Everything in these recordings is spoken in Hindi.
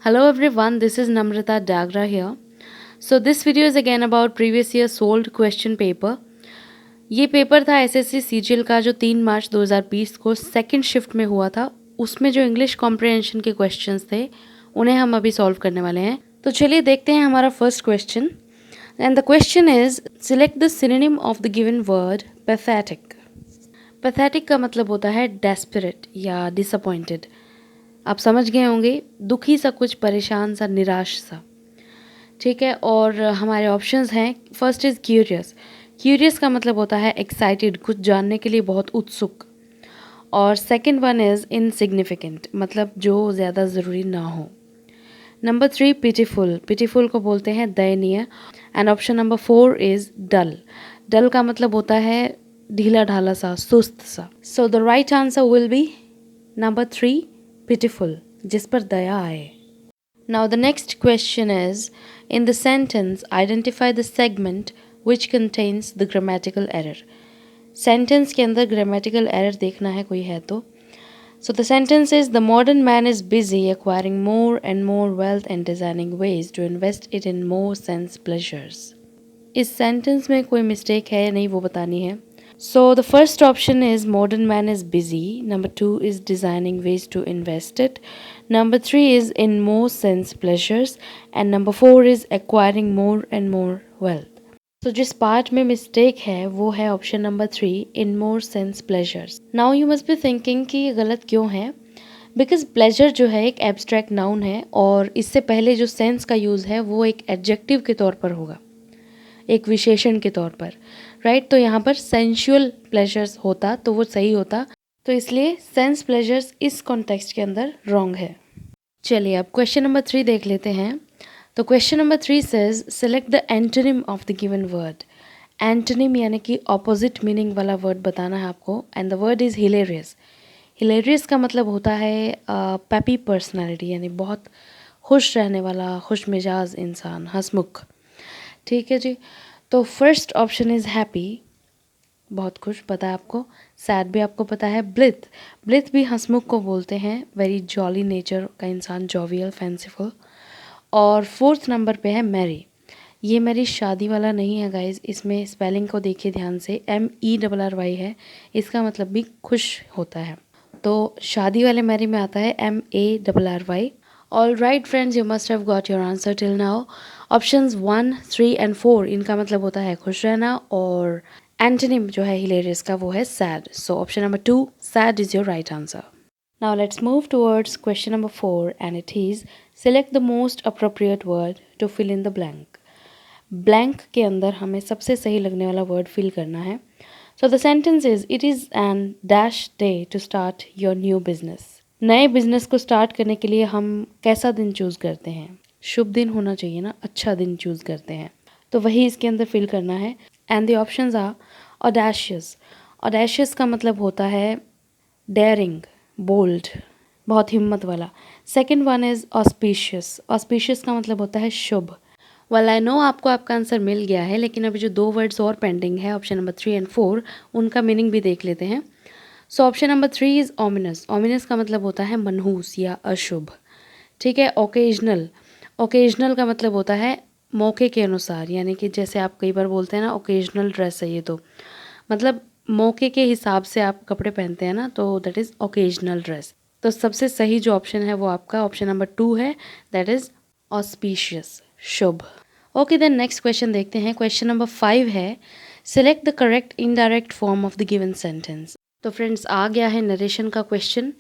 Hello everyone, this is Namrata Dagra here. So this video is again about previous year solved question paper. ये पेपर था एसएससी सीजीएल का जो 3 मार्च 2020 को सेकंड शिफ्ट में हुआ था। उसमें जो इंग्लिश कॉम्प्रिहेंशन के क्वेश्चंस थे उन्हें हम अभी सॉल्व करने वाले हैं। तो चलिए देखते हैं हमारा first question. And the question is select the synonym of the given word pathetic. Pathetic का मतलब होता है डेस्परेट या डिसअपॉइंटेड। आप समझ गए होंगे, दुखी सा, कुछ परेशान सा, निराश सा। ठीक है, और हमारे ऑप्शंस हैं। First is curious. क्यूरियस का मतलब होता है एक्साइटेड, कुछ जानने के लिए बहुत उत्सुक। और सेकंड वन इज़ इनसिग्निफिकेंट, मतलब जो ज़्यादा ज़रूरी ना हो। Number 3 pitiful. पिटीफुल को बोलते हैं दयनीय। एंड ऑप्शन नंबर 4 इज़ डल। डल का मतलब होता है ढीला ढाला सा, सुस्त सा। So the right answer will be number 3 pitiful, जिस पर दया आए। Now the next question is, in the sentence identify the segment which contains the grammatical error. Sentence के अंदर grammatical error देखना है कोई है तो। So the sentence is, the modern man is busy acquiring more and more wealth and designing ways to invest it in more sense pleasures. इस sentence में कोई mistake है या नहीं वो बतानी है। So the first option is modern man is busy. Number 2 is designing ways to invest it. Number 3 is in more sense pleasures. And number 4 is acquiring more and more wealth. So जिस part में mistake है वो है option number 3 in more sense pleasures. Now you must be thinking कि ये गलत क्यों है? Because pleasure जो है एक abstract noun है और इससे पहले जो sense का use है वो एक adjective के तौर पर होगा, एक विशेषण के तौर पर, राइट। तो यहाँ पर सेंशुअल प्लेजर्स होता तो वो सही होता, तो इसलिए सेंस प्लेजर्स इस कॉन्टेक्स्ट के अंदर रॉन्ग है। चलिए अब क्वेश्चन नंबर 3 देख लेते हैं। तो question number 3 says select the antonym of the given word. Antonym यानी कि ऑपोजिट मीनिंग वाला वर्ड बताना है आपको। And the word is hilarious. Hilarious का मतलब होता है पैपी पर्सनैलिटी, यानी बहुत खुश रहने वाला, खुश मिजाज इंसान, हंसमुख। ठीक है जी। तो फर्स्ट ऑप्शन इज़ हैप्पी, बहुत खुश, पता है आपको। सैड भी आपको पता है। ब्लिथ, ब्लिथ भी हंसमुख को बोलते हैं, वेरी जॉली नेचर का इंसान, जॉवियल, फैंसीफुल। और फोर्थ नंबर पे है मैरी। ये मेरी शादी वाला नहीं है गाइज, इसमें स्पेलिंग को देखिए ध्यान से, MERRY है, इसका मतलब भी खुश होता है। तो शादी वाले मैरी में आता है MARRY। All right friends, you must have got your answer till now. Options 1, 3 and 4 इनका मतलब होता है खुश रहना, और एंटोनिम जो है हिलेरियस का वो है sad. So option number 2 sad is your right answer. Now let's move towards question number 4 and it is select the most appropriate word to fill in the blank. Blank के अंदर हमें सबसे सही लगने वाला वर्ड फिल करना है। So the sentence is, it is an dash day to start your new business. नए बिजनेस को स्टार्ट करने के लिए हम कैसा दिन चूज़ करते हैं? शुभ दिन होना चाहिए ना, अच्छा दिन चूज़ करते हैं, तो वही इसके अंदर फिल करना है। And the options are audacious. Audacious का मतलब होता है डेयरिंग, बोल्ड, बहुत हिम्मत वाला। Second one is auspicious. Auspicious का मतलब होता है शुभ। वेल आई नो आपको आपका आंसर मिल गया है, लेकिन अभी जो 2 वर्ड्स और पेंडिंग है, ऑप्शन नंबर 3 एंड 4, उनका मीनिंग भी देख लेते हैं। सो option number 3 is ominous. Ominous का मतलब होता है मनहूस या अशुभ। ठीक है। ओकेजनल, ओकेजनल का मतलब होता है मौके के अनुसार, यानी कि जैसे आप कई बार बोलते हैं ना ओकेजनल ड्रेस है ये, तो मतलब मौके के हिसाब से आप कपड़े पहनते हैं ना, तो दैट इज़ ओकेजनल ड्रेस। तो सबसे सही जो ऑप्शन है वो आपका ऑप्शन नंबर 2 है, दैट इज़ ऑस्पिशियस, शुभ। ओके देन नेक्स्ट क्वेश्चन देखते हैं। क्वेश्चन नंबर 5 है select the correct indirect form of the given sentence. तो फ्रेंड्स आ गया है नरेशन का क्वेश्चन,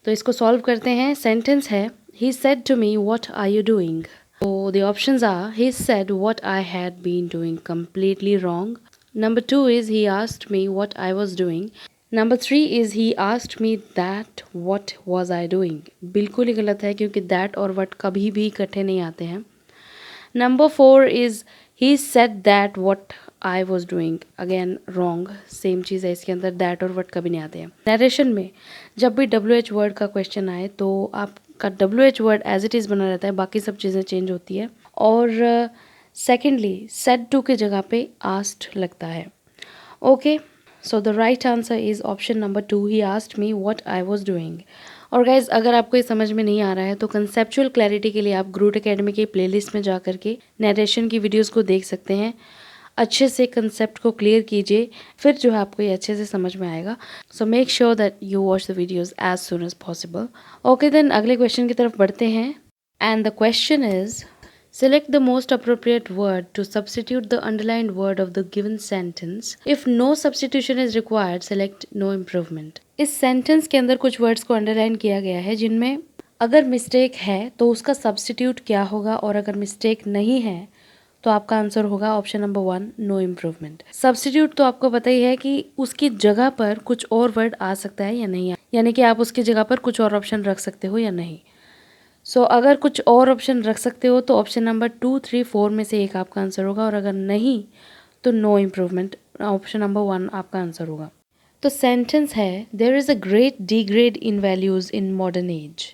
तो इसको सॉल्व करते हैं। सेंटेंस है he said to me what are you doing. तो the options are he said what I had been doing, completely wrong. Number 2 is he asked me what I was doing. Number 3 is he asked me that what was I doing, बिल्कुल ही गलत है क्योंकि दैट और व्हाट कभी भी इकट्ठे नहीं आते हैं। Number 4 is he said that what I was doing, again wrong, same चीज़ है इसके अंदर, दैट और वर्ड कभी नहीं आते हैं। नरेशन में जब भी WH वर्ड का क्वेश्चन आए तो आपका WH word as it is बना रहता है, बाकी सब चीज़ें चेंज होती है। और सेकेंडली सेड टू के जगह पे आस्क्ड लगता है। Okay, so the right answer is option number 2, he asked me what I was doing. और गाइज अगर आपको ये समझ में नहीं आ रहा है तो कंसेप्चुअल क्लैरिटी के लिए आप ग्रूट एकेडमी के प्लेलिस्ट में जा करके नरेशन की वीडियोस को देख सकते हैं। अच्छे से कंसेप्ट को क्लियर कीजिए, फिर जो है आपको ये अच्छे से समझ में आएगा। So make sure that you watch the videos as soon as possible. Okay then अगले क्वेश्चन की तरफ बढ़ते हैं and the question is select the most appropriate word to substitute the underlined word of the given sentence. If no substitution is required, select no improvement. इस सेंटेंस के अंदर कुछ वर्ड्स को अंडरलाइन किया गया है जिनमें अगर मिस्टेक है तो उसका सब्स्टिट्यूट क्या होगा, और अगर मिस्टेक नहीं है तो आपका आंसर होगा option number 1 no improvement. Substitute तो आपको पता ही है कि उसकी जगह पर कुछ और वर्ड आ सकता है या नहीं, यानी कि आप उसकी जगह पर कुछ और ऑप्शन रख सकते हो या नहीं। सो अगर कुछ और ऑप्शन रख सकते हो तो ऑप्शन नंबर 2, 3, 4 में से एक आपका आंसर होगा, और अगर नहीं तो नो इम्प्रूवमेंट, ऑप्शन नंबर 1 आपका आंसर होगा। तो सेंटेंस है there is a great degrade in values in modern age.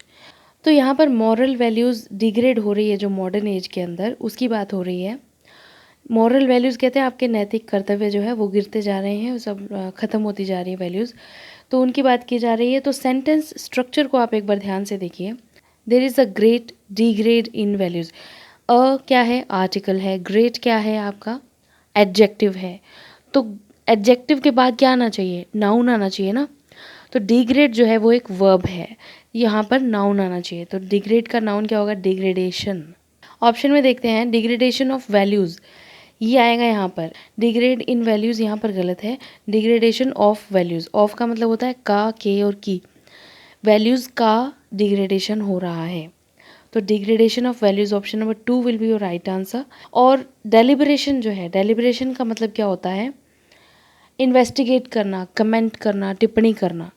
तो यहाँ पर मॉरल वैल्यूज़ डिग्रेड हो रही है जो मॉडर्न एज के अंदर, उसकी बात हो रही है। मॉरल वैल्यूज़ कहते हैं आपके नैतिक कर्तव्य जो है वो गिरते जा रहे हैं, सब ख़त्म होती जा रही है वैल्यूज़, तो उनकी बात की जा रही है। तो सेंटेंस स्ट्रक्चर को आप एक बार ध्यान से देखिए। There is a great degrade in values. अ क्या है? आर्टिकल है। ग्रेट क्या है? आपका एडजेक्टिव है। तो एडजेक्टिव के बाद क्या आना चाहिए? नाउन आना चाहिए ना। तो डिग्रेड जो है वो एक वर्ब है, यहाँ पर नाउन आना चाहिए। तो डिग्रेड का नाउन क्या होगा? डिग्रेडेशन। ऑप्शन में देखते हैं डिग्रेडेशन ऑफ वैल्यूज़, ये आएगा यहाँ पर। डिग्रेड इन वैल्यूज़ यहाँ पर गलत है। डिग्रेडेशन ऑफ वैल्यूज़, ऑफ का मतलब होता है का, के और की। वैल्यूज़ का डिग्रेडेशन हो रहा है, तो degradation of values option number 2 will be your right answer. और डेलिब्रेशन जो है, डेलिब्रेशन का मतलब क्या होता है? इन्वेस्टिगेट करना, कमेंट करना, टिप्पणी करना,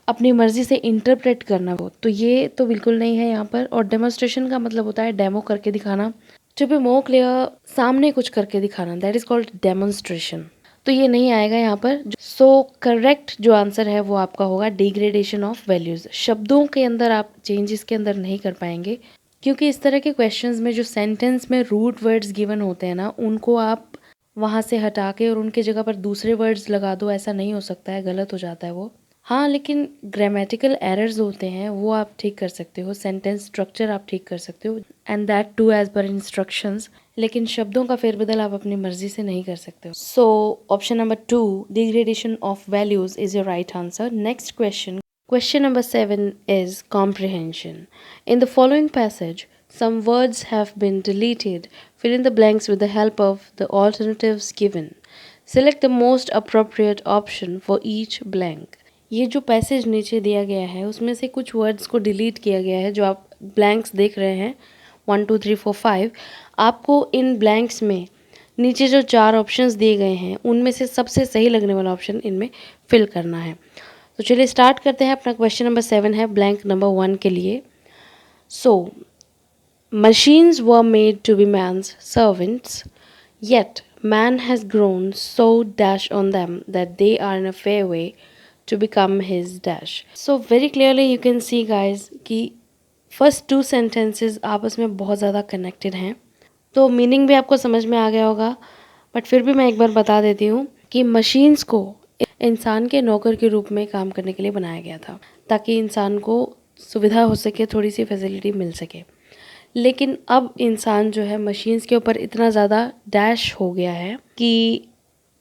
अपनी मर्जी से इंटरप्रेट करना, वो तो ये तो बिल्कुल नहीं है यहाँ पर। और डेमोन्स्ट्रेशन का मतलब होता है डेमो करके दिखाना, टू बी मोर क्लियर सामने कुछ करके दिखाना, दैट इज कॉल्ड डेमोन्स्ट्रेशन। तो ये नहीं आएगा यहाँ पर। सो करेक्ट जो आंसर है वो आपका होगा डिग्रेडेशन ऑफ वैल्यूज। शब्दों के अंदर आप चेंजेस के अंदर नहीं कर पाएंगे, क्योंकि इस तरह के क्वेश्चंस में जो सेंटेंस में रूट वर्ड्स गिवन होते हैं ना, उनको आप वहाँ से हटा के और उनके जगह पर दूसरे वर्ड्स लगा दो, ऐसा नहीं हो सकता है, गलत हो जाता है वो। हाँ, लेकिन ग्रामेटिकल एरर्स होते हैं वो आप ठीक कर सकते हो, सेंटेंस स्ट्रक्चर आप ठीक कर सकते हो, and that too as per instructions. लेकिन शब्दों का फेरबदल आप अपनी मर्जी से नहीं कर सकते हो। So option number 2 degradation of values is your right answer. Next question, question number 7 is comprehension. In the following passage, some words have been deleted. Fill in the blanks with the help of the alternatives given. Select the most appropriate option for each blank. ये जो पैसेज नीचे दिया गया है उसमें से कुछ वर्ड्स को डिलीट किया गया है, जो आप ब्लैंक्स देख रहे हैं 1 2 3 4 5। आपको इन ब्लैंक्स में नीचे जो 4 ऑप्शंस दिए गए हैं उनमें से सबसे सही लगने वाला ऑप्शन इनमें फिल करना है। तो चलिए स्टार्ट करते हैं। अपना क्वेश्चन नंबर 7 है ब्लैंक नंबर 1 के लिए। So machines were made to be man's servants, yet man has grown so dash on them that they are in a fair way to become his dash. So very clearly you can see guys कि फर्स्ट 2 सेंटेंसेस आपस में बहुत ज़्यादा कनेक्टेड हैं, तो मीनिंग भी आपको समझ में आ गया होगा। बट फिर भी मैं एक बार बता देती हूँ कि मशीन्स को इंसान के नौकर के रूप में काम करने के लिए बनाया गया था, ताकि इंसान को सुविधा हो सके, थोड़ी सी फैसिलिटी मिल सके। लेकिन अब इंसान जो है मशीन्स के ऊपर इतना ज़्यादा डैश हो गया है कि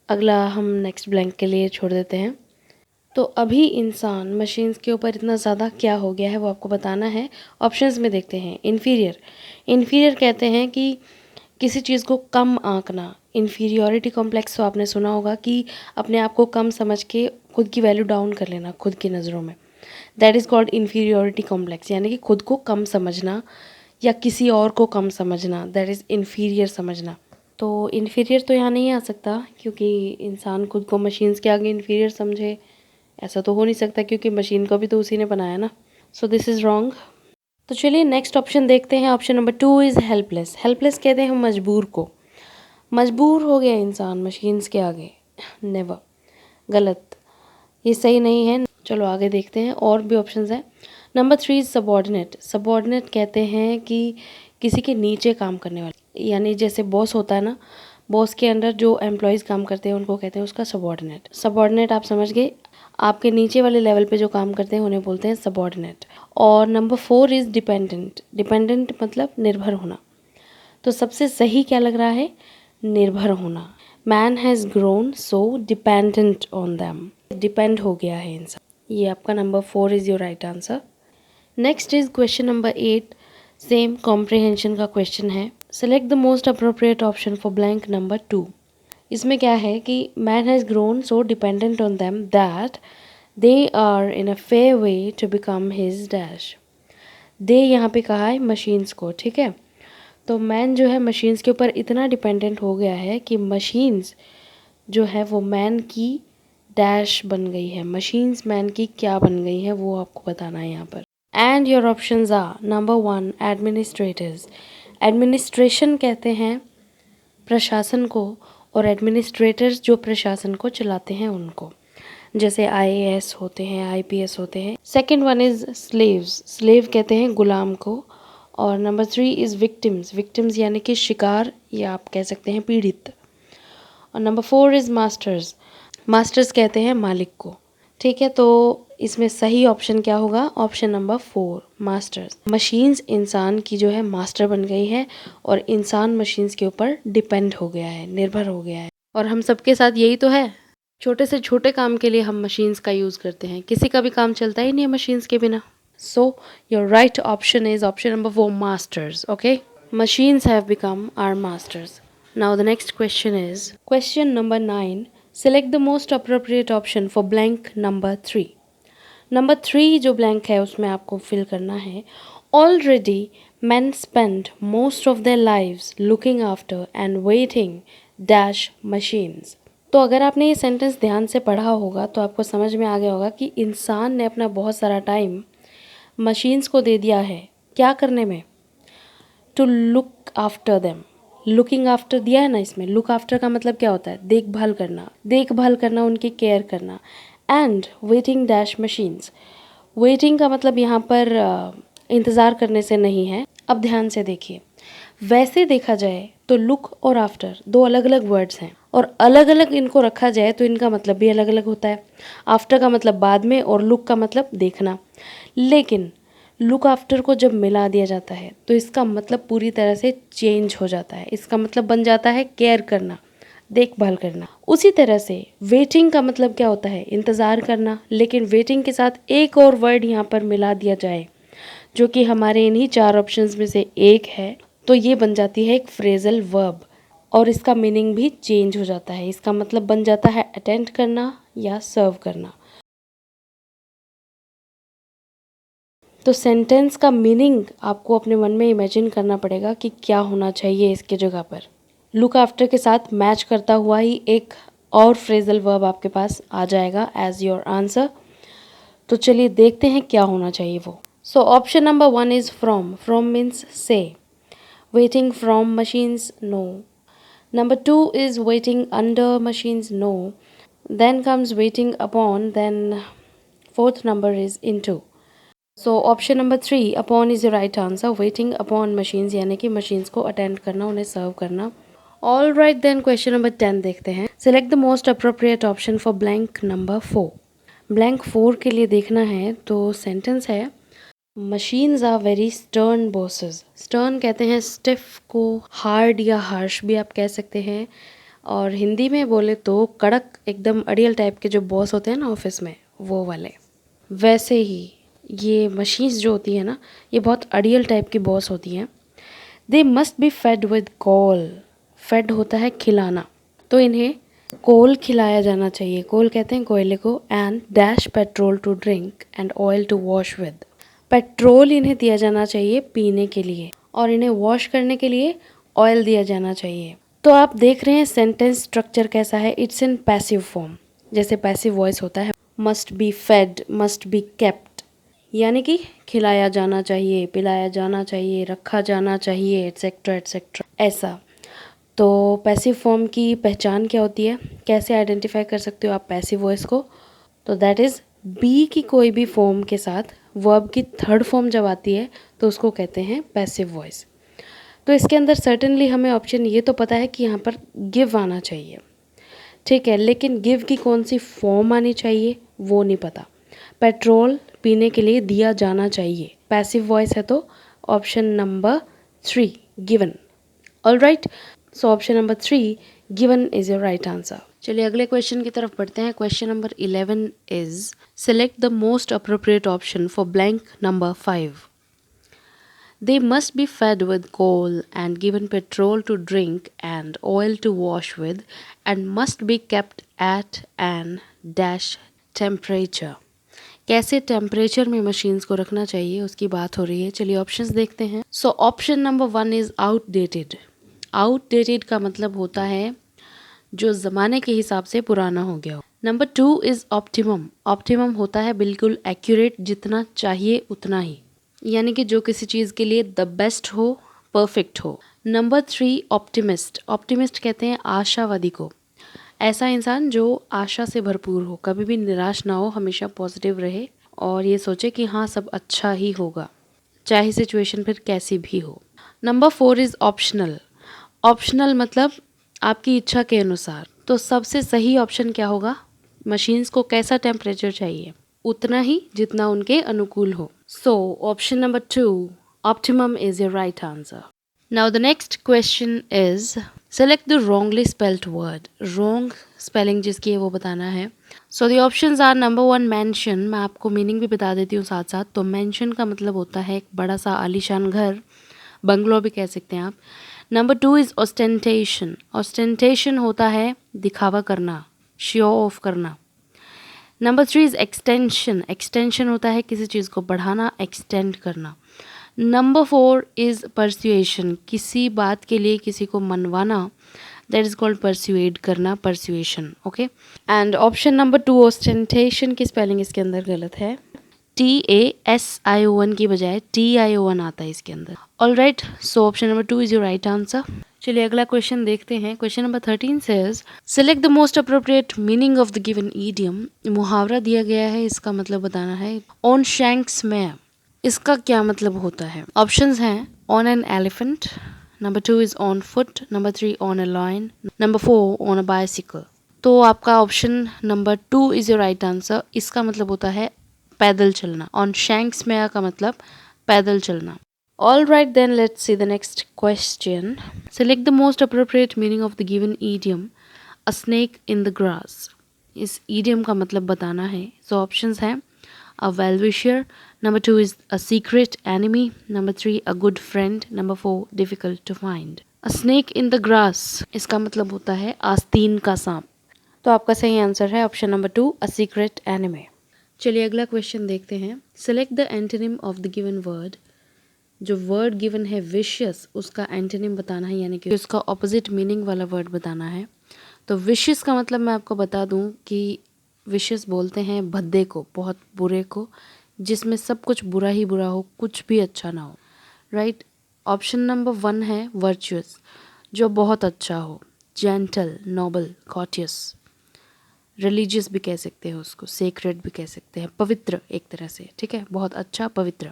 अगला हम नेक्स्ट ब्लैंक के लिए छोड़ देते हैं। तो अभी इंसान मशीन्स के ऊपर इतना ज़्यादा क्या हो गया है वो आपको बताना है। ऑप्शंस में देखते हैं। इन्फीरियर, इन्फीरियर कहते हैं कि किसी चीज़ को कम आंकना। इन्फीरियोरिटी कॉम्प्लेक्स तो आपने सुना होगा कि अपने आप को कम समझ के खुद की वैल्यू डाउन कर लेना खुद की नज़रों में, that is called inferiority complex. यानी कि खुद को कम समझना या किसी और को कम समझना, दैट इज़ इन्फीरियर समझना। तो इन्फीरियर तो यहाँ नहीं आ सकता, क्योंकि इंसान खुद को मशीन्स के आगे इन्फीरियर समझे, ऐसा तो हो नहीं सकता, क्योंकि मशीन को भी तो उसी ने बनाया ना। So this is wrong. तो चलिए नेक्स्ट ऑप्शन देखते हैं। Option number 2 is helpless. Helpless कहते हैं हम मजबूर को, मजबूर हो गया इंसान मशीन्स के आगे। नेवर, गलत, ये सही नहीं है। चलो आगे देखते हैं, और भी ऑप्शंस हैं। Number 3 is subordinate. सबॉर्डिनेट कहते हैं कि किसी के नीचे काम करने वाले, यानी जैसे बॉस होता है ना, बॉस के अंडर जो एम्प्लॉयज़ काम करते हैं उनको कहते हैं उसका सबॉर्डिनेट। सबॉर्डिनेट आप समझ गए। आपके नीचे वाले लेवल पे जो काम करते हैं उन्हें बोलते हैं सबऑर्डिनेट। और नंबर 4 इज़ डिपेंडेंट। डिपेंडेंट मतलब निर्भर होना। तो सबसे सही क्या लग रहा है? निर्भर होना। Man has grown so dependent on them. Depend हो गया है इंसान। ये आपका number 4 is your right answer. Next is question number 8। Same comprehension का क्वेश्चन है। Select the most appropriate option for blank number 2। इसमें क्या है कि man has grown so dependent on them that they are in a fair way to become his dash. दे यहाँ पे कहा है मशीन्स को, ठीक है। तो मैन जो है मशीन्स के ऊपर इतना डिपेंडेंट हो गया है कि मशीन्स जो है वो मैन की डैश बन गई है। मशीन्स मैन की क्या बन गई है वो आपको बताना है यहाँ पर। And your options are number 1 administrators. Administration कहते हैं प्रशासन को, और एडमिनिस्ट्रेटर्स जो प्रशासन को चलाते हैं उनको, जैसे आईएएस होते हैं, आईपीएस होते हैं। Second one is slaves. Slave कहते हैं गुलाम को। और नंबर 3 इज़ विक्टिम्स। विक्टिम्स यानी कि शिकार, या आप कह सकते हैं पीड़ित। और नंबर 4 इज़ मास्टर्स। मास्टर्स कहते हैं मालिक को, ठीक है। तो इसमें सही ऑप्शन क्या होगा? Option number 4 masters. मशीन्स इंसान की जो है मास्टर बन गई है, और इंसान मशीन्स के ऊपर डिपेंड हो गया है, निर्भर हो गया है। और हम सबके साथ यही तो है। छोटे से छोटे काम के लिए हम मशीन्स का यूज़ करते हैं। किसी का भी काम चलता ही नहीं है मशीन्स के बिना। So your right option is option number 4 masters. Okay, machines have become our masters. Now the next question is question number 9. Select the most appropriate option for blank number 3. Number 3 जो ब्लैंक है उसमें आपको फिल करना है। Already men spend most of their lives looking after and waiting dash machines. तो अगर आपने ये सेंटेंस ध्यान से पढ़ा होगा तो आपको समझ में आ गया होगा कि इंसान ने अपना बहुत सारा टाइम मशीन्स को दे दिया है। क्या करने में? To look after them. Looking after दिया है ना इसमें। लुक आफ्टर का मतलब क्या होता है? देखभाल करना, देखभाल करना, उनकी केयर करना। And waiting dash machines. Waiting का मतलब यहाँ पर इंतज़ार करने से नहीं है। अब ध्यान से देखिए, वैसे देखा जाए तो लुक और आफ्टर दो अलग अलग वर्ड्स हैं, और अलग अलग इनको रखा जाए तो इनका मतलब भी अलग अलग होता है। आफ्टर का मतलब बाद में, और लुक का मतलब देखना। लेकिन लुक आफ्टर को जब मिला दिया जाता है तो इसका मतलब पूरी तरह से चेंज हो जाता है। इसका मतलब बन जाता है केयर करना, देखभाल करना। उसी तरह से वेटिंग का मतलब क्या होता है? इंतज़ार करना। लेकिन वेटिंग के साथ एक और वर्ड यहाँ पर मिला दिया जाए जो कि हमारे इन्हीं 4 ऑप्शंस में से एक है, तो ये बन जाती है एक फ्रेजल वर्ब, और इसका मीनिंग भी चेंज हो जाता है। इसका मतलब बन जाता है अटेंड करना या सर्व करना। तो सेंटेंस का मीनिंग आपको अपने मन में इमेजिन करना पड़ेगा कि क्या होना चाहिए इसके जगह पर। लुक आफ्टर के साथ मैच करता हुआ ही एक और फ्रेजल वर्ब आपके पास आ जाएगा एज योर आंसर। तो चलिए देखते हैं क्या होना चाहिए वो। So option number 1 is from. From means से। Waiting from machines, no. Number 2 is waiting under machines, no. Then comes waiting upon, then fourth number is into. So option number 3 upon is the right answer. Waiting upon machines यानी कि मशीन्स को अटेंड करना, उन्हें सर्व करना। All right, then question number 10 देखते हैं। Select the most appropriate option for blank number 4। Blank 4 के लिए देखना है तो सेंटेंस है machines are very stern bosses. Stern कहते हैं स्टिफ को, हार्ड या हार्श भी आप कह सकते हैं। और हिंदी में बोले तो कड़क, एकदम अड़ियल टाइप के जो बॉस होते हैं ना ऑफिस में, वो वाले। वैसे ही ये मशीन्स जो होती है ना, ये बहुत अड़ियल टाइप की बॉस होती हैं। They must be fed with coal. Fed होता है खिलाना, तो इन्हें कोल खिलाया जाना चाहिए। कोल कहते हैं कोयले को। And dash petrol to drink and oil to wash with. Petrol इन्हें दिया जाना चाहिए पीने के लिए, और इन्हें वॉश करने के लिए ऑयल दिया जाना चाहिए। तो आप देख रहे हैं सेंटेंस स्ट्रक्चर कैसा है। इट्स इन पैसिव फॉर्म, जैसे पैसिव वॉइस होता है। Must be fade, must be kept, यानी कि खिलाया जाना चाहिए, पिलाया जाना चाहिए, रखा जाना चाहिए, एट्सेट्रा एट्सेट्रा, ऐसा। तो पैसिव फॉर्म की पहचान क्या होती है? कैसे आइडेंटिफाई कर सकते हो आप पैसिव वॉइस को? तो दैट इज़ बी की कोई भी फॉर्म के साथ वर्ब की थर्ड फॉर्म जब आती है तो उसको कहते हैं पैसिव वॉइस। तो इसके अंदर सर्टेनली हमें ऑप्शन ये तो पता है कि यहाँ पर गिव आना चाहिए, ठीक है। लेकिन गिव की कौन सी फॉर्म आनी चाहिए वो नहीं पता। पेट्रोल पीने के लिए दिया जाना चाहिए, पैसिव वॉइस है तो option number 3 given. All right, so option number 3 given is your right answer. चलिए अगले क्वेश्चन की तरफ बढ़ते हैं। Question number 11 is select the most appropriate option for blank number 5। They must be fed with coal and given petrol to drink and oil to wash with and must be kept at an dash temperature। कैसे टेम्परेचर में मशीन्स को रखना चाहिए उसकी बात हो रही है। चलिए ऑप्शंस देखते हैं। सो option number 1 is outdated. Outdated का मतलब होता है जो ज़माने के हिसाब से पुराना हो गया हो। Number 2 is optimum. ऑप्टिमम होता है बिल्कुल एक्यूरेट, जितना चाहिए उतना ही, यानी कि जो किसी चीज़ के लिए द बेस्ट हो, परफेक्ट हो। Number 3 optimist. ऑप्टिमिस्ट कहते हैं आशावादी को, ऐसा इंसान जो आशा से भरपूर हो, कभी भी निराश ना हो, हमेशा पॉजिटिव रहे और ये सोचे कि हाँ सब अच्छा ही होगा, चाहे सिचुएशन फिर कैसी भी हो। Number 4 is optional. ऑप्शनल मतलब आपकी इच्छा के अनुसार। तो सबसे सही ऑप्शन क्या होगा? मशीन्स को कैसा टेम्परेचर चाहिए? उतना ही जितना उनके अनुकूल हो। So option number 2 optimum is your right answer. Now the next question is select the wrongly spelled word. Wrong spelling जिसकी है वो बताना है। So the options are number 1 mention. मैं आपको मीनिंग भी बता देती हूँ साथ साथ। तो मेंशन का मतलब होता है एक बड़ा सा आलीशान घर, बंगलो भी कह सकते हैं आप। Number 2 is ostentation. ऑस्टेंटेशन होता है दिखावा करना, शो ऑफ करना। Number 3 is extension. एक्सटेंशन होता है किसी चीज़ को बढ़ाना, एक्सटेंड करना। Number 4 is persuasion. किसी बात के लिए किसी को मनवाना, दैट इज कॉल्ड परसुएड करना, persuasion. Okay, and option number 2 ostentation की स्पेलिंग इसके अंदर गलत है। TASION की बजाय TION आता है इसके अंदर। All right, so option number 2 is your right answer. चलिए अगला क्वेश्चन देखते हैं। Question number 13 says select the most appropriate meaning of the given idiom. मुहावरा दिया गया है, इसका मतलब बताना है। ऑन शैंक्स में, इसका क्या मतलब होता है? ऑप्शंस हैं on an elephant, number 2 is on foot, number 3 on a lion, number 4 on a bicycle. तो आपका option number 2 is your right answer. इसका मतलब होता है पैदल चलना। ऑन शैंक्स में का मतलब पैदल चलना। All right, then let's see the next question. Select the most appropriate meaning of the given idiom, a snake in the grass. इस idiom का मतलब बताना है। So options हैं a well-wisher, number 2 is a secret enemy, number 3 a good friend, number 4 difficult to find. A snake in the grass इसका मतलब होता है आस्तीन का सांप। तो आपका सही आंसर है option number 2 a secret enemy। चलिए अगला क्वेश्चन देखते हैं। Select the antonym of the given word. जो वर्ड गिवन है विशियस, उसका एंटोनिम बताना है, यानी कि उसका ऑपोजिट मीनिंग वाला वर्ड बताना है। तो विशियस का मतलब मैं आपको बता दूं कि विशियस बोलते हैं भद्दे को, बहुत बुरे को, जिसमें सब कुछ बुरा ही बुरा हो, कुछ भी अच्छा ना हो। राइट, ऑप्शन नंबर 1 है वर्चुअस, जो बहुत अच्छा हो, जेंटल, नोबल, कॉटियस, रिलीजियस भी कह सकते हैं उसको, सेक्रेड भी कह सकते हैं, पवित्र एक तरह से। ठीक है, बहुत अच्छा, पवित्र,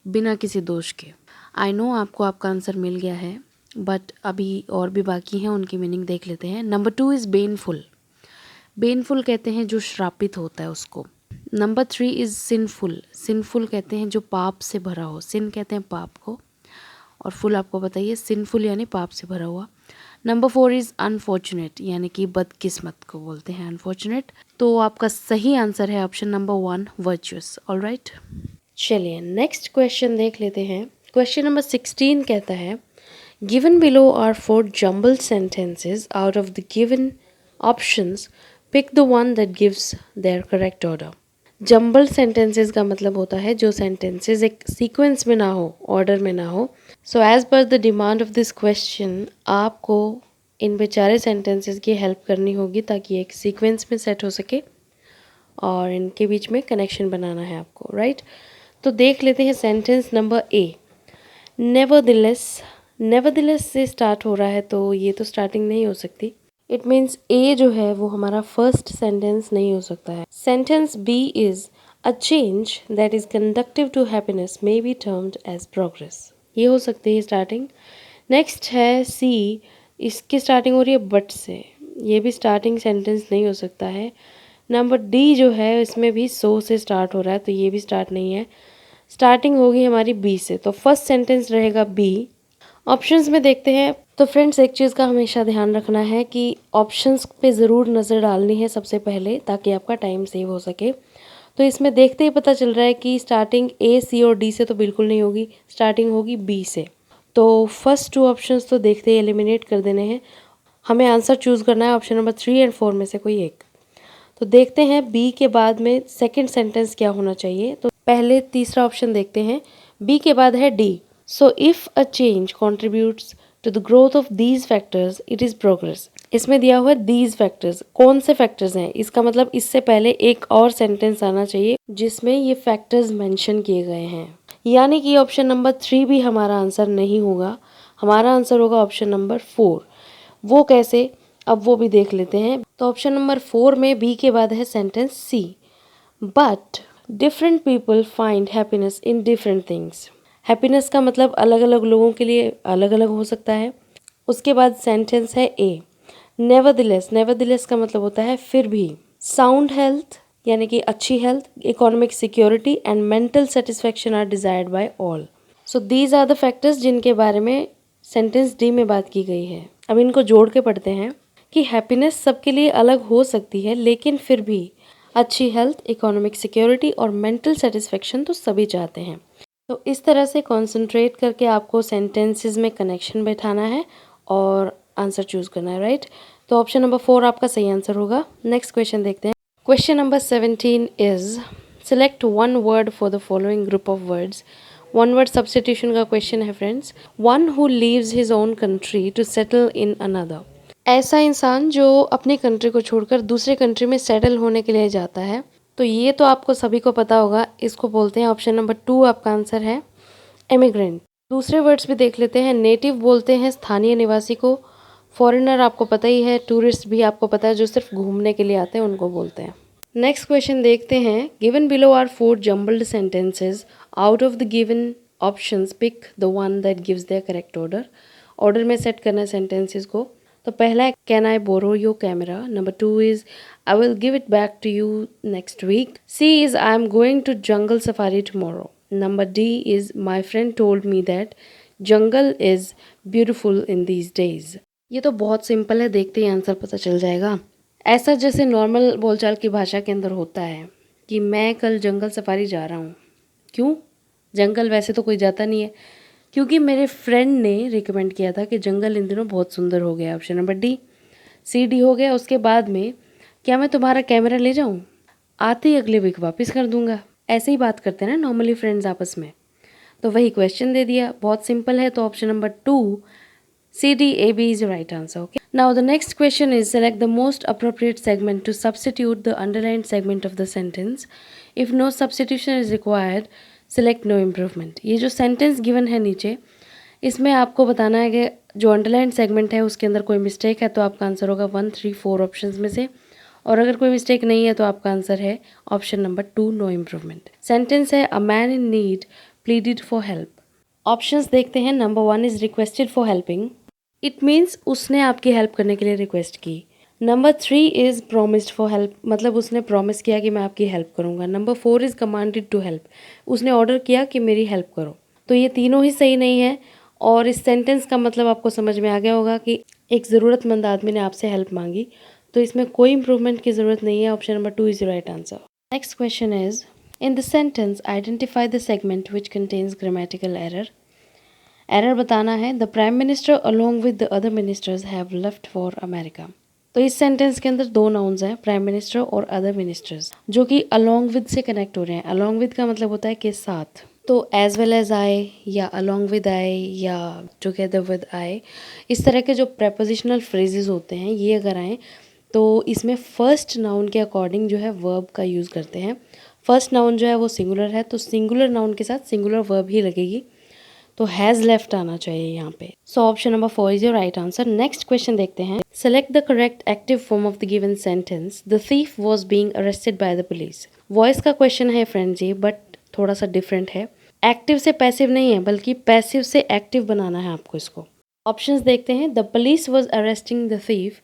बिना किसी दोष के। आई नो आपको आपका आंसर मिल गया है, बट अभी और भी बाकी हैं, उनकी मीनिंग देख लेते हैं। Number 2 is बेनफुल। बेनफुल कहते हैं जो श्रापित होता है उसको। Number 3 is sinful. सिनफुल कहते हैं जो पाप से भरा हो। सिन कहते हैं पाप को, और फुल आपको बताइए, सिनफुल यानी पाप से भरा हुआ। नंबर 4 इज़ अनफॉर्चुनेट, यानी कि बदकिस्मत को बोलते हैं अनफॉर्चुनेट। तो आपका सही आंसर है option number 1 virtuous. All right, चलिए नेक्स्ट क्वेश्चन देख लेते हैं। क्वेश्चन नंबर 16 कहता है given below are 4 jumble sentences out of the given options, pick the one that gives their correct order. Jumble sentences का मतलब होता है जो सेंटेंसेस एक सीक्वेंस में ना हो, ऑर्डर में ना हो। So as per the demand of this question आपको इन बेचारे सेंटेंसेस की हेल्प करनी होगी ताकि एक सीक्वेंस में सेट हो सके और इनके बीच में कनेक्शन बनाना है आपको। राइट, तो देख लेते हैं sentence number A. Nevertheless, nevertheless से स्टार्ट हो रहा है तो ये तो स्टार्टिंग नहीं हो सकती। इट मीन्स ए जो है वो हमारा फर्स्ट सेंटेंस नहीं हो सकता है। Sentence B is a change that is conductive to happiness may be termed as progress, ये हो सकती है स्टार्टिंग। नेक्स्ट है सी, इसकी स्टार्टिंग हो रही है बट से, ये भी स्टार्टिंग सेंटेंस नहीं हो सकता है। नंबर डी जो है इसमें भी सो से स्टार्ट हो रहा है, तो ये भी स्टार्ट नहीं है। स्टार्टिंग होगी हमारी बी से, तो फर्स्ट सेंटेंस रहेगा बी। ऑप्शंस में देखते हैं। तो फ्रेंड्स, एक चीज़ का हमेशा ध्यान रखना है कि ऑप्शंस पे ज़रूर नज़र डालनी है सबसे पहले, ताकि आपका टाइम सेव हो सके। तो इसमें देखते ही पता चल रहा है कि स्टार्टिंग ए, सी और डी से तो बिल्कुल नहीं होगी, स्टार्टिंग होगी बी से। तो फर्स्ट टू ऑप्शंस तो देखते ही एलिमिनेट कर देने हैं। हमें आंसर चूज़ करना है ऑप्शन नंबर 3 एंड 4 में से कोई एक। तो देखते हैं बी के बाद में सेकंड सेंटेंस क्या होना चाहिए। तो पहले तीसरा ऑप्शन देखते हैं। बी के बाद है D. So if a change contributes to the growth of these factors it is progress. इसमें दिया हुआ है दीज फैक्टर्स, कौन से फैक्टर्स हैं? इसका मतलब इससे पहले एक और सेंटेंस आना चाहिए जिसमें ये फैक्टर्स मेंशन किए गए हैं। यानी कि ऑप्शन नंबर 3 भी हमारा आंसर नहीं होगा, हमारा आंसर होगा ऑप्शन नंबर 4। वो कैसे, अब वो भी देख लेते हैं। तो ऑप्शन नंबर 4 में बी के बाद है sentence C. But different people find happiness in different things. Happiness का मतलब अलग अलग लोगों के लिए अलग अलग हो सकता है। उसके बाद सेंटेंस है ए। नेवरदिलेस, नेवरदिलेस का मतलब होता है फिर भी। साउंड हेल्थ यानी कि अच्छी health, economic security and mental satisfaction are desired by all. So these are the factors जिनके बारे में सेंटेंस डी में बात की गई है। अब इनको जोड़ के पढ़ते हैं कि हैप्पीनेस सबके लिए अलग हो सकती है, लेकिन फिर भी अच्छी हेल्थ, इकोनॉमिक सिक्योरिटी और मेंटल सेटिस्फेक्शन तो सभी चाहते हैं। तो इस तरह से कॉन्सेंट्रेट करके आपको सेंटेंसेस में कनेक्शन बैठाना है और आंसर चूज करना है, राइट? तो ऑप्शन नंबर 4 आपका सही आंसर होगा। नेक्स्ट क्वेश्चन देखते हैं। Question number 17 is select one word for the following group of words. One word substitution का क्वेश्चन है friends. One who leaves his own country to settle in another. ऐसा इंसान जो अपनी कंट्री को छोड़कर दूसरे कंट्री में सेटल होने के लिए जाता है। तो ये तो आपको सभी को पता होगा, इसको बोलते हैं, ऑप्शन नंबर 2 आपका आंसर है एमिग्रेंट। दूसरे वर्ड्स भी देख लेते हैं। नेटिव बोलते हैं स्थानीय निवासी को। फॉरेनर आपको पता ही है, टूरिस्ट भी आपको पता है, जो सिर्फ घूमने के लिए आते हैं उनको बोलते हैं। नेक्स्ट क्वेश्चन देखते हैं। Given below are 4 jumbled sentences. Out of the given options pick the one that gives the correct order. Order में सेट करना है सेंटेंसेज को। तो पहला है can I borrow your camera. Number 2 is I will give it back to you next week. C is I am going to jungle safari tomorrow. Number D is my friend told me that jungle is beautiful in these days. ये तो बहुत सिंपल है, देखते ही आंसर पता चल जाएगा। ऐसा जैसे नॉर्मल बोलचाल की भाषा के अंदर होता है कि मैं कल जंगल सफारी जा रहा हूँ। क्यों? जंगल वैसे तो कोई जाता नहीं है, क्योंकि मेरे फ्रेंड ने रिकमेंड किया था कि जंगल इन दिनों बहुत सुंदर हो गया। Option number D, C D हो गया। उसके बाद में क्या मैं तुम्हारा कैमरा ले जाऊं? आते ही अगले वीक वापस कर दूंगा। ऐसे ही बात करते हैं ना नॉर्मली फ्रेंड्स आपस में। तो वही क्वेश्चन दे दिया, बहुत सिंपल है। तो option number 2 C D A B is the right answer. Okay. Now the next question is select the most appropriate segment to substitute the underlined segment of the sentence. If no substitution is required, select no improvement. ये जो sentence given है नीचे, इसमें आपको बताना है कि जो अंडरलाइन सेगमेंट है उसके अंदर कोई मिस्टेक है तो आपका आंसर होगा 1, 3, 4 ऑप्शंस में से। और अगर कोई मिस्टेक नहीं है तो आपका आंसर है option number 2 no improvement. Sentence है a man in need pleaded for help. Options देखते हैं। Number 1 is requested for helping. It means उसने आपकी हेल्प करने के लिए रिक्वेस्ट की। Number 3 is promised for help, मतलब उसने प्रॉमिस किया कि मैं आपकी हेल्प करूंगा। Number 4 is commanded to help, उसने ऑर्डर किया कि मेरी हेल्प करो। तो ये तीनों ही सही नहीं है और इस सेंटेंस का मतलब आपको समझ में आ गया होगा कि एक ज़रूरतमंद आदमी ने आपसे हेल्प मांगी। तो इसमें कोई इंप्रूवमेंट की ज़रूरत नहीं है। Option number 2 is the right answer. Next question is in the sentence identify the segment which contains grammatical error. Error बताना है। The prime minister along with the other ministers have left for America. तो इस सेंटेंस के अंदर 2 नाउन्स हैं, प्राइम मिनिस्टर और अदर मिनिस्टर्स, जो कि अलोंग विद से कनेक्ट हो रहे हैं। अलोंग विद का मतलब होता है के साथ। तो एज वेल एज आई या अलोंग विद आई या टुगेदर विद आई, इस तरह के जो प्रेपोजिशनल फ्रेजेस होते हैं ये अगर आए तो इसमें फर्स्ट नाउन के अकॉर्डिंग जो है वर्ब का यूज़ करते हैं। फर्स्ट नाउन जो है वो सिंगुलर है तो सिंगुलर नाउन के साथ सिंगुलर वर्ब ही लगेगी। तो हैज़ लेफ्ट आना चाहिए यहाँ पे। सो option number 4 is your right answer. Next question देखते हैं। Select the correct active form of the given sentence the thief was being arrested by the police. Voice का क्वेश्चन है फ्रेंड्स ये, बट थोड़ा सा डिफरेंट है। एक्टिव से पैसिव नहीं है बल्कि पैसिव से एक्टिव बनाना है आपको इसको। ऑप्शंस देखते हैं। The police was arresting the thief.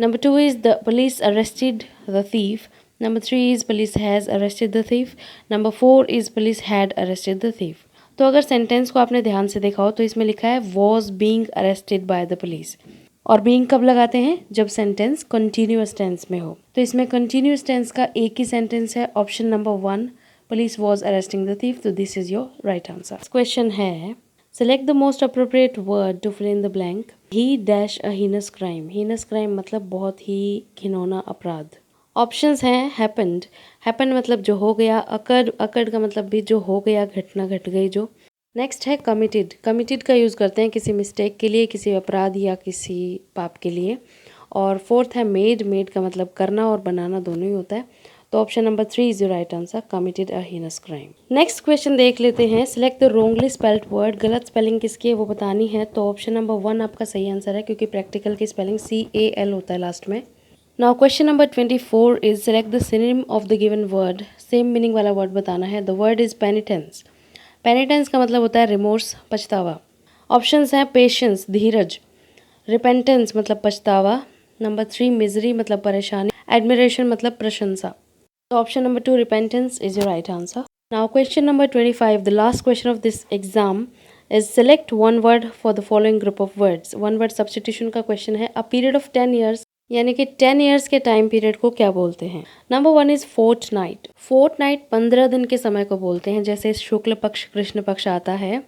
Number 2 is the police arrested the thief. Number 3 is police has arrested the thief. Number 4 is police had arrested the thief. तो अगर सेंटेंस को आपने ध्यान से देखा हो तो इसमें लिखा है was being arrested by the police. और being कब लगाते हैं? जब सेंटेंस कंटिन्यूअस टेंस में हो. तो इसमें कंटिन्यूअस टेंस का एक ही सेंटेंस है, option number 1, police was arresting the thief. तो this is your right answer. Question है, select the most appropriate word to fill in the blank. He dash a heinous crime. heinous crime मतलब बहुत ही घिनौना अपराध. ऑप्शंस हैं हैपेंड. हैपन मतलब जो हो गया. अकर्ड, अकर्ड का मतलब भी जो हो गया, घटना घट गई जो. नेक्स्ट है कमिटेड. कमिटेड का यूज़ करते हैं किसी मिस्टेक के लिए, किसी अपराध या किसी पाप के लिए. और फोर्थ है मेड. मेड का मतलब करना और बनाना दोनों ही होता है. तो option number 3 is your right answer, committed a heinous crime. Next question देख लेते हैं. Select the Rongli spelled word. गलत स्पेलिंग किसकी है वो बतानी है. तो ऑप्शन नंबर 1 आपका सही आंसर है, क्योंकि प्रैक्टिकल की स्पेलिंग CAL होता है लास्ट में. Now question number 24 is select the synonym of the given word. Same meaning वाला वर्ड बताना है. The word is penitence. Penitence का मतलब होता है रिमोर्स, पछतावा. ऑप्शंस हैं पेशेंस, धीरज. रिपेंटेंस मतलब पछतावा. नंबर 3 मिजरी मतलब परेशानी. एडमिरेशन मतलब प्रशंसा. So option number 2 repentance is your right answer. Now question number 25, the last question of this exam is select one word for the following group of words. One word substitution का question है. A period of 10 years यानी कि 10 years के टाइम पीरियड को क्या बोलते हैं. Number 1 is Fortnite. फोर्टनाइट 15 दिन के समय को बोलते हैं. जैसे शुक्ल पक्ष कृष्ण पक्ष आता है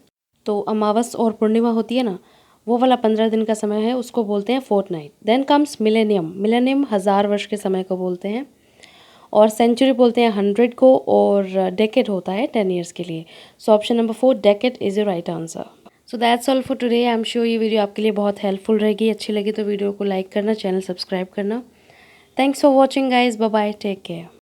तो अमावस और पूर्णिमा होती है ना, वो वाला 15 दिन का समय है, उसको बोलते हैं fortnight. Then comes millennium. Millennium 1000 वर्ष के समय को बोलते हैं. और सेंचुरी बोलते हैं 100 को. और डेकेड होता है 10 ईयर्स के लिए. सो option number 4 decade is your right answer. So that's all for today. I am sure ये वीडियो आपके लिए बहुत हेल्पफुल रहेगी. अच्छी लगी तो वीडियो को लाइक करना, चैनल सब्सक्राइब करना. Thanks for watching guys. Bye bye, take care.